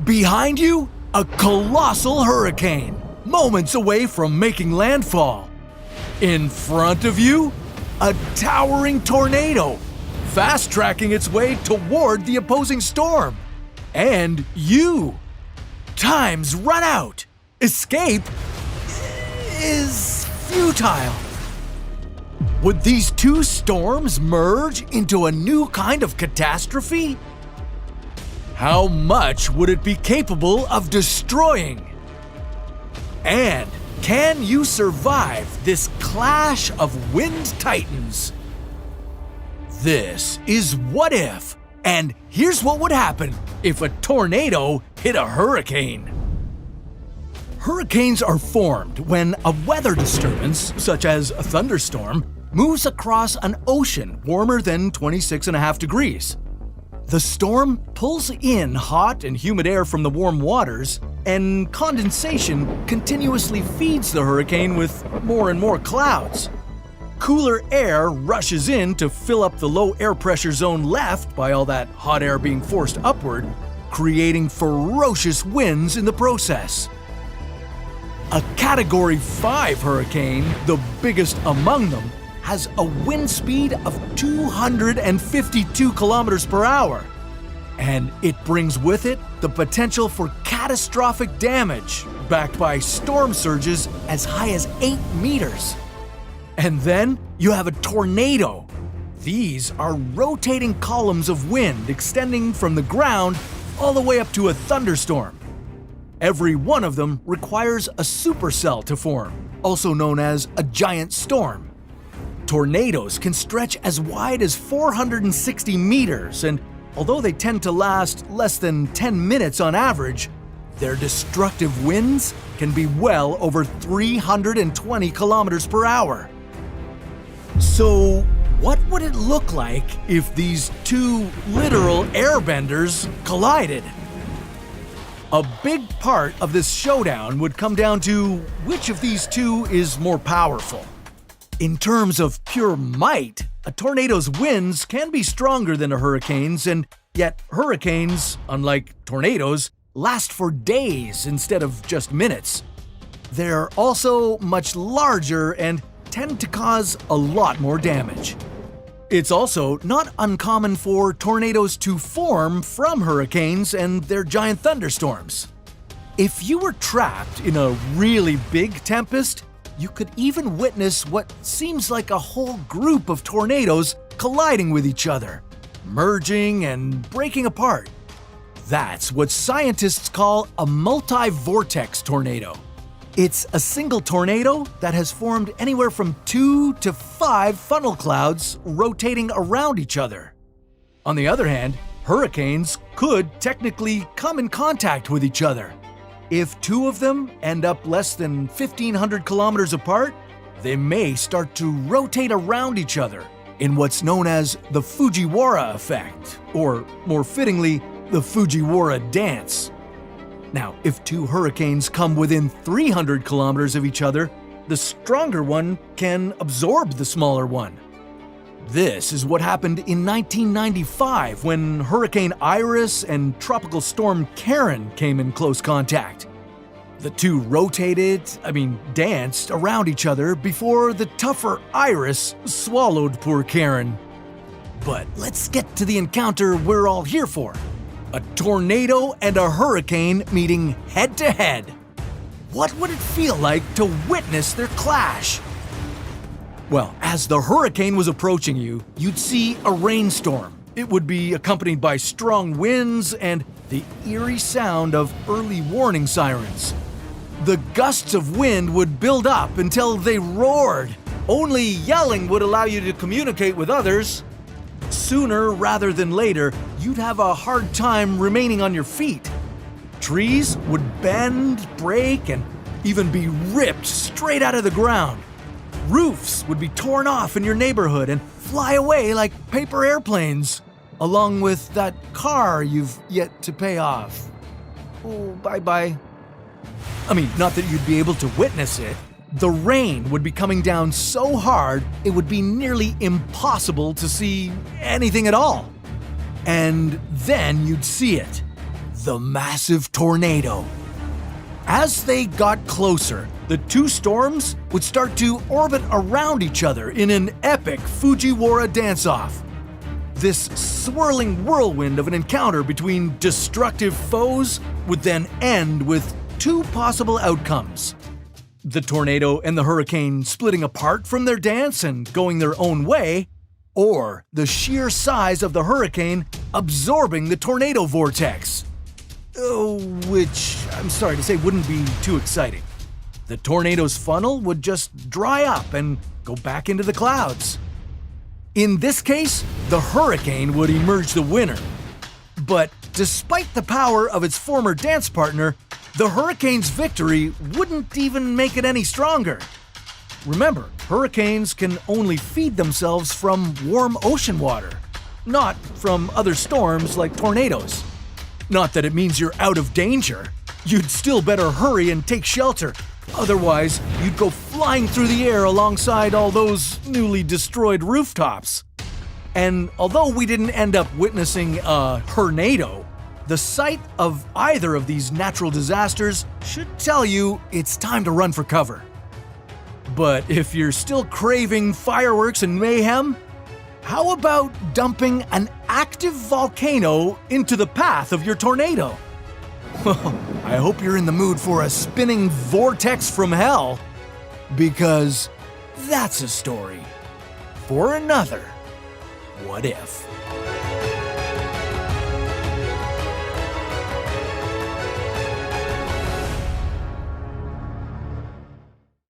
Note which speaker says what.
Speaker 1: Behind you, a colossal hurricane, moments away from making landfall. In front of you, a towering tornado, fast-tracking its way toward the opposing storm. And you. Time's run out. Escape is futile. Would these two storms merge into a new kind of catastrophe? How much would it be capable of destroying? And can you survive this clash of wind titans? This is What If, and here's what would happen if a tornado hit a hurricane. Hurricanes are formed when a weather disturbance, such as a thunderstorm, moves across an ocean warmer than 26.5 degrees. The storm pulls in hot and humid air from the warm waters, and condensation continuously feeds the hurricane with more and more clouds. Cooler air rushes in to fill up the low air pressure zone left by all that hot air being forced upward, creating ferocious winds in the process. A Category 5 hurricane, the biggest among them, has a wind speed of 252 kilometers per hour. And it brings with it the potential for catastrophic damage, backed by storm surges as high as 8 meters. And then you have a tornado. These are rotating columns of wind extending from the ground all the way up to a thunderstorm. Every one of them requires a supercell to form, also known as a giant storm. Tornadoes can stretch as wide as 460 meters, and although they tend to last less than 10 minutes on average, their destructive winds can be well over 320 kilometers per hour. So, what would it look like if these two literal airbenders collided? A big part of this showdown would come down to which of these two is more powerful. In terms of pure might, a tornado's winds can be stronger than a hurricane's, and yet hurricanes, unlike tornadoes, last for days instead of just minutes. They're also much larger and tend to cause a lot more damage. It's also not uncommon for tornadoes to form from hurricanes and their giant thunderstorms. If you were trapped in a really big tempest, you could even witness what seems like a whole group of tornadoes colliding with each other, merging and breaking apart. That's what scientists call a multi-vortex tornado. It's a single tornado that has formed anywhere from 2 to 5 funnel clouds rotating around each other. On the other hand, hurricanes could technically come in contact with each other. If two of them end up less than 1,500 kilometers apart, they may start to rotate around each other in what's known as the Fujiwara effect, or more fittingly, the Fujiwara dance. Now, if two hurricanes come within 300 kilometers of each other, the stronger one can absorb the smaller one. This is what happened in 1995 when Hurricane Iris and Tropical Storm Karen came in close contact. The two danced around each other before the tougher Iris swallowed poor Karen. But let's get to the encounter we're all here for. A tornado and a hurricane meeting head-to-head. What would it feel like to witness their clash? Well, as the hurricane was approaching you, you'd see a rainstorm. It would be accompanied by strong winds and the eerie sound of early warning sirens. The gusts of wind would build up until they roared. Only yelling would allow you to communicate with others. Sooner rather than later, you'd have a hard time remaining on your feet. Trees would bend, break, and even be ripped straight out of the ground. Roofs would be torn off in your neighborhood and fly away like paper airplanes, along with that car you've yet to pay off. Oh, bye-bye. Not that you'd be able to witness it. The rain would be coming down so hard, it would be nearly impossible to see anything at all. And then you'd see it. the massive tornado. As they got closer, the two storms would start to orbit around each other in an epic Fujiwara dance-off. This swirling whirlwind of an encounter between destructive foes would then end with two possible outcomes: the tornado and the hurricane splitting apart from their dance and going their own way, or the sheer size of the hurricane absorbing the tornado vortex. Which, I'm sorry to say, wouldn't be too exciting. The tornado's funnel would just dry up and go back into the clouds. In this case, the hurricane would emerge the winner. But despite the power of its former dance partner, the hurricane's victory wouldn't even make it any stronger. Remember, hurricanes can only feed themselves from warm ocean water, not from other storms like tornadoes. Not that it means you're out of danger. You'd still better hurry and take shelter. Otherwise, you'd go flying through the air alongside all those newly destroyed rooftops. And although we didn't end up witnessing a hurnado, the sight of either of these natural disasters should tell you it's time to run for cover. But if you're still craving fireworks and mayhem, how about dumping an active volcano into the path of your tornado? Well, I hope you're in the mood for a spinning vortex from hell, because that's a story for another What If.